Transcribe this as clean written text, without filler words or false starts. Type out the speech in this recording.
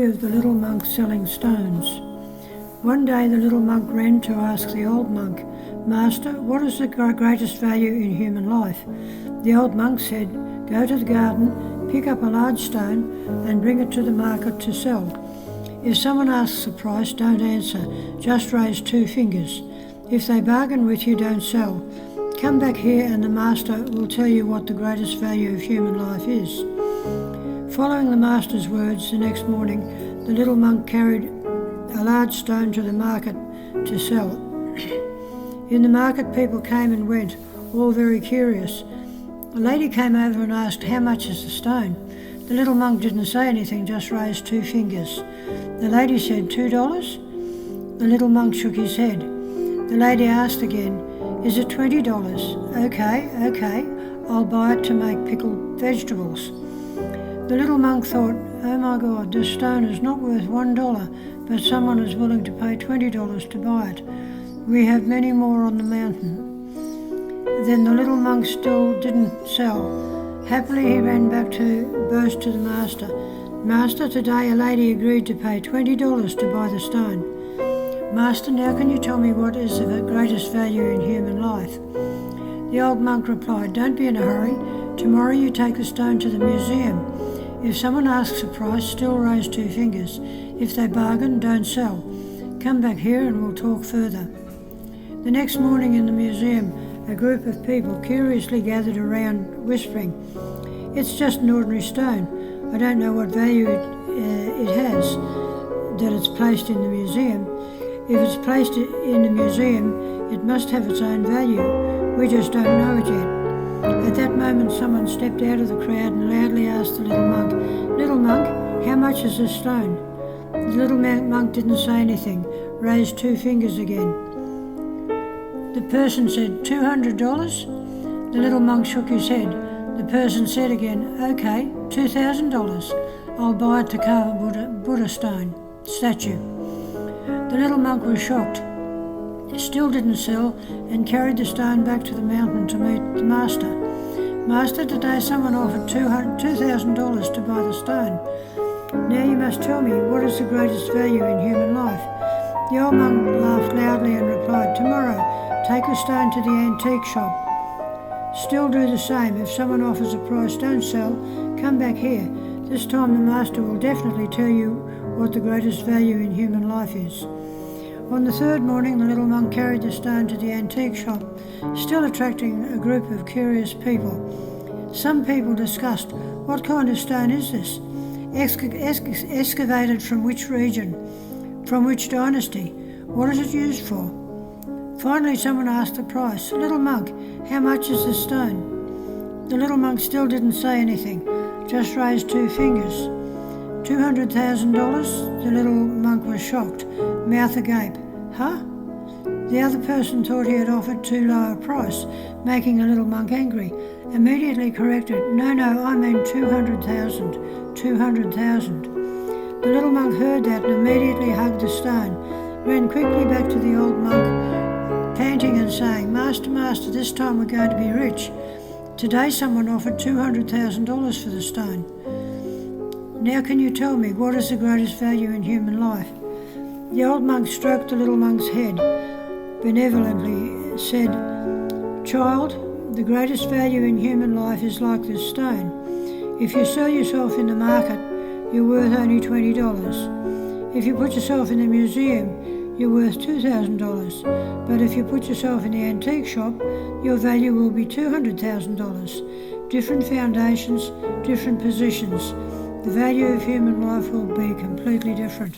story of the little monk selling stones. One day the little monk ran to ask the old monk, "Master, what is the greatest value in human life?" The old monk said, "Go to the garden, pick up a large stone and bring it to the market to sell. If someone asks the price, don't answer, just raise 2 fingers. If they bargain with you, don't sell. Come back here and the master will tell you what the greatest value of human life is." Following the master's words, the next morning the little monk carried a large stone to the market to sell it. In the market people came and went, all very curious. A lady came over and asked, "How much is the stone?" The little monk didn't say anything, just raised 2 fingers. The lady said, $2? The little monk shook his head. The lady asked again, "Is it $20? Okay, I'll buy it to make pickled vegetables." The little monk thought, "Oh my God, this stone is not worth $1, but someone is willing to pay $20 to buy it. We have many more on the mountain." Then the little monk still didn't sell. Happily he ran back to boast to the master, "Master, today a lady agreed to pay $20 to buy the stone." "Master, now can you tell me what is the greatest value in human life?" The old monk replied, "Don't be in a hurry. Tomorrow you take the stone to the museum. If someone asks a price, still raise 2 fingers. If they bargain, don't sell. Come back here and we'll talk further." The next morning in the museum, a group of people curiously gathered around, whispering, "It's just an ordinary stone. I don't know what value it has that it's placed in the museum. If it's placed in the museum, it must have its own value. We just don't know it yet." At that moment someone stepped out of the crowd and loudly asked the little monk, "Little monk, how much is this stone?" The little monk didn't say anything, raised 2 fingers again. The person said, $200? The little monk shook his head. The person said again, "Okay, $2,000. I'll buy it to carve a Buddha statue." The little monk was shocked. He still didn't sell and carried the stone back to the mountain to meet the master. "Master, today someone offered $2,000 to buy the stone. Now you must tell me, what is the greatest value in human life?" The old monk laughed loudly and replied, "Tomorrow, take a stone to the antique shop. Still do the same. If someone offers a price, don't sell. Come back here. This time the master will definitely tell you what the greatest value in human life is." On the 3rd morning, the little monk carried the stone to the antique shop, still attracting a group of curious people. Some people discussed, "What kind of stone is this? Excavated from which region? From which dynasty? What is it used for?" Finally, someone asked the price. "Little monk, how much is this stone?" The little monk still didn't say anything, just raised 2 fingers. $200,000? The little monk was shocked, mouth agape. "Huh?" The other person thought he had offered too low a price, making the little monk angry. Immediately corrected, No, I mean 200,000. 200,000. The little monk heard that and immediately hugged the stone, ran quickly back to the old monk, panting and saying, Master, this time we're going to be rich. Today someone offered $200,000 for the stone. Now can you tell me, what is the greatest value in human life?" The old monk stroked the little monk's head, benevolently said, "Child, the greatest value in human life is like this stone. If you sell yourself in the market, you're worth only $20. If you put yourself in the museum, you're worth $2,000. But if you put yourself in the antique shop, your value will be $200,000. Different foundations, different positions. The value of human life will be completely different."